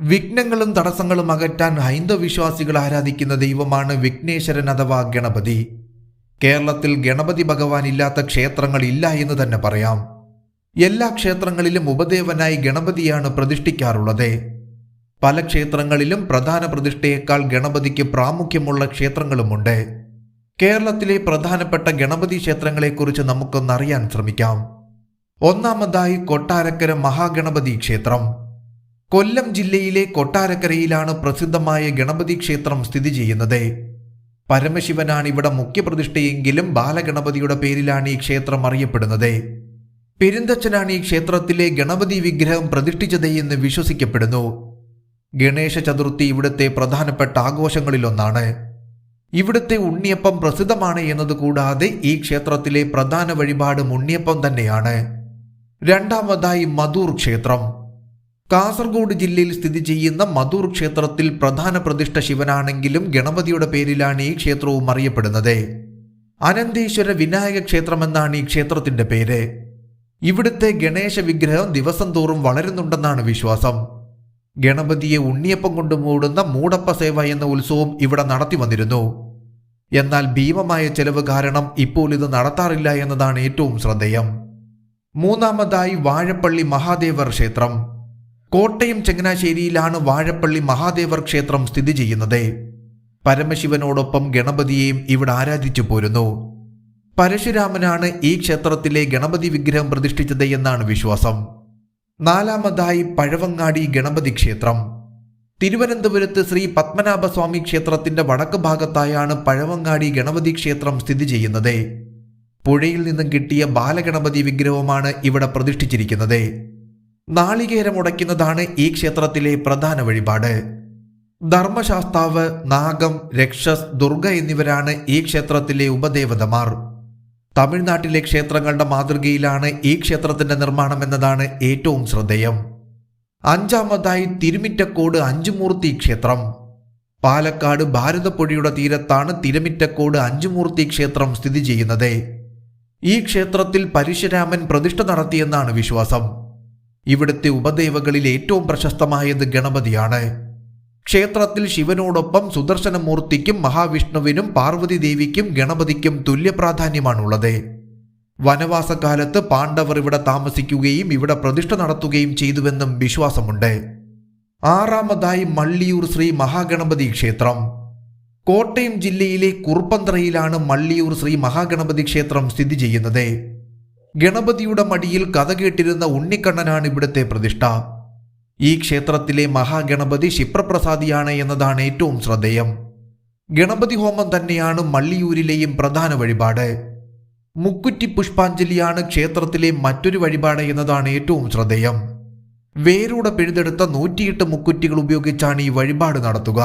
വിഘ്നങ്ങളും തടസ്സങ്ങളും അകറ്റാൻ ഹൈന്ദവ വിശ്വാസികൾ ആരാധിക്കുന്ന ദൈവമാണ് വിഘ്നേശ്വരൻ അഥവാ ഗണപതി. കേരളത്തിൽ ഗണപതി ഭഗവാൻ ഇല്ലാത്ത ക്ഷേത്രങ്ങൾ ഇല്ല എന്ന് തന്നെ പറയാം. എല്ലാ ക്ഷേത്രങ്ങളിലും ഉപദേവനായി ഗണപതിയാണ് പ്രതിഷ്ഠിക്കാറുള്ളത്. പല ക്ഷേത്രങ്ങളിലും പ്രധാന പ്രതിഷ്ഠയേക്കാൾ ഗണപതിക്ക് പ്രാമുഖ്യമുള്ള ക്ഷേത്രങ്ങളുമുണ്ട്. കേരളത്തിലെ പ്രധാനപ്പെട്ട ഗണപതി ക്ഷേത്രങ്ങളെക്കുറിച്ച് നമുക്കൊന്നറിയാൻ ശ്രമിക്കാം. ഒന്നാമതായി കൊട്ടാരക്കര മഹാഗണപതി ക്ഷേത്രം. കൊല്ലം ജില്ലയിലെ കൊട്ടാരക്കരയിലാണ് പ്രസിദ്ധമായ ഗണപതി ക്ഷേത്രം സ്ഥിതി ചെയ്യുന്നത്. പരമശിവനാണ് ഇവിടെ മുഖ്യപ്രതിഷ്ഠയെങ്കിലും ബാലഗണപതിയുടെ പേരിലാണ് ഈ ക്ഷേത്രം അറിയപ്പെടുന്നത്. പെരുന്തച്ഛനാണ് ഈ ക്ഷേത്രത്തിലെ ഗണപതി വിഗ്രഹം പ്രതിഷ്ഠിച്ചത് എന്ന് വിശ്വസിക്കപ്പെടുന്നു. ഗണേശ ചതുർത്ഥി ഇവിടുത്തെ പ്രധാനപ്പെട്ട ആഘോഷങ്ങളിലൊന്നാണ്. ഇവിടുത്തെ ഉണ്ണിയപ്പം പ്രസിദ്ധമാണ് എന്നതുകൂടാതെ ഈ ക്ഷേത്രത്തിലെ പ്രധാന വഴിപാടും ഉണ്ണിയപ്പം തന്നെയാണ്. രണ്ടാമതായി മധൂർ ക്ഷേത്രം. കാസർഗോഡ് ജില്ലയിൽ സ്ഥിതി ചെയ്യുന്ന മധൂർ ക്ഷേത്രത്തിൽ പ്രധാന പ്രതിഷ്ഠ ശിവനാണെങ്കിലും ഗണപതിയുടെ പേരിലാണ് ഈ ക്ഷേത്രവും അറിയപ്പെടുന്നത്. അനന്തേശ്വര വിനായക ക്ഷേത്രമെന്നാണ് ഈ ക്ഷേത്രത്തിന്റെ പേര്. ഇവിടുത്തെ ഗണേശ വിഗ്രഹം ദിവസം തോറും വളരുന്നുണ്ടെന്നാണ് വിശ്വാസം. ഗണപതിയെ ഉണ്ണിയപ്പം കൊണ്ട് മൂടുന്ന മൂടപ്പ സേവ എന്ന ഉത്സവം ഇവിടെ നടത്തി വന്നിരുന്നു. എന്നാൽ ഭീമമായ ചെലവ് കാരണം ഇപ്പോൾ ഇത് നടത്താറില്ല എന്നതാണ് ഏറ്റവും ശ്രദ്ധേയം. മൂന്നാമതായി വാഴപ്പള്ളി മഹാദേവർ ക്ഷേത്രം. കോട്ടയം ചങ്ങനാശ്ശേരിയിലാണ് വാഴപ്പള്ളി മഹാദേവർ ക്ഷേത്രം സ്ഥിതി ചെയ്യുന്നത്. പരമശിവനോടൊപ്പം ഗണപതിയെയും ഇവിടെ ആരാധിച്ചു പോരുന്നു. പരശുരാമനാണ് ഈ ക്ഷേത്രത്തിലെ ഗണപതി വിഗ്രഹം പ്രതിഷ്ഠിച്ചത് എന്നാണ് വിശ്വാസം. നാലാമതായി പഴവങ്ങാടി ഗണപതി ക്ഷേത്രം. തിരുവനന്തപുരത്ത് ശ്രീ പത്മനാഭസ്വാമി ക്ഷേത്രത്തിന്റെ വടക്ക് ഭാഗത്തായാണ് പഴവങ്ങാടി ഗണപതി ക്ഷേത്രം സ്ഥിതി ചെയ്യുന്നത്. പുഴയിൽ നിന്നും കിട്ടിയ ബാലഗണപതി വിഗ്രഹമാണ് ഇവിടെ പ്രതിഷ്ഠിച്ചിരിക്കുന്നത്. നാളികേരം ഉടയ്ക്കുന്നതാണ് ഈ ക്ഷേത്രത്തിലെ പ്രധാന വഴിപാട്. ധർമ്മശാസ്താവ്, നാഗം, രക്ഷസ്, ദുർഗ എന്നിവരാണ് ഈ ക്ഷേത്രത്തിലെ ഉപദേവതമാർ. തമിഴ്നാട്ടിലെ ക്ഷേത്രങ്ങളുടെ മാതൃകയിലാണ് ഈ ക്ഷേത്രത്തിന്റെ നിർമ്മാണം എന്നതാണ് ഏറ്റവും ശ്രദ്ധേയം. അഞ്ചാമതായി തിരുമിറ്റക്കോട് അഞ്ചുമൂർത്തി ക്ഷേത്രം. പാലക്കാട് ഭാരതപ്പുഴയുടെ തീരത്താണ് തിരുമിറ്റക്കോട് അഞ്ചുമൂർത്തി ക്ഷേത്രം സ്ഥിതി ചെയ്യുന്നത്. ഈ ക്ഷേത്രത്തിൽ പരശുരാമൻ പ്രതിഷ്ഠ നടത്തിയെന്നാണ് വിശ്വാസം. ഇവിടുത്തെ ഉപദേവകളിൽ ഏറ്റവും പ്രശസ്തമായത് ഗണപതിയാണ്. ക്ഷേത്രത്തിൽ ശിവനോടൊപ്പം സുദർശനമൂർത്തിക്കും മഹാവിഷ്ണുവിനും പാർവതി ദേവിക്കും ഗണപതിക്കും തുല്യ പ്രാധാന്യമാണുള്ളത്. വനവാസകാലത്ത് പാണ്ഡവർ ഇവിടെ താമസിക്കുകയും ഇവിടെ പ്രതിഷ്ഠ നടത്തുകയും ചെയ്തുവെന്നും വിശ്വാസമുണ്ട്. ആറാമതായി മള്ളിയൂർ ശ്രീ മഹാഗണപതി ക്ഷേത്രം. കോട്ടയം ജില്ലയിലെ കുറുപ്പന്തറയിലാണ് മള്ളിയൂർ ശ്രീ മഹാഗണപതി ക്ഷേത്രം സ്ഥിതി ചെയ്യുന്നത്. ഗണപതിയുടെ മടിയിൽ കഥ കേട്ടിരുന്ന ഉണ്ണിക്കണ്ണനാണ് ഇവിടുത്തെ പ്രതിഷ്ഠ. ഈ ക്ഷേത്രത്തിലെ മഹാഗണപതി ക്ഷിപ്രപ്രസാദിയാണ് എന്നതാണ് ഏറ്റവും ശ്രദ്ധേയം. ഗണപതി ഹോമം തന്നെയാണ് മള്ളിയൂരിലെയും പ്രധാന വഴിപാട്. മുക്കുറ്റി പുഷ്പാഞ്ജലിയാണ് ക്ഷേത്രത്തിലെ മറ്റൊരു വഴിപാട് എന്നതാണ് ഏറ്റവും ശ്രദ്ധേയം. വേരോടെ പിഴുതെടുത്ത 108 മുക്കുറ്റികൾ ഉപയോഗിച്ചാണ് ഈ വഴിപാട് നടത്തുക.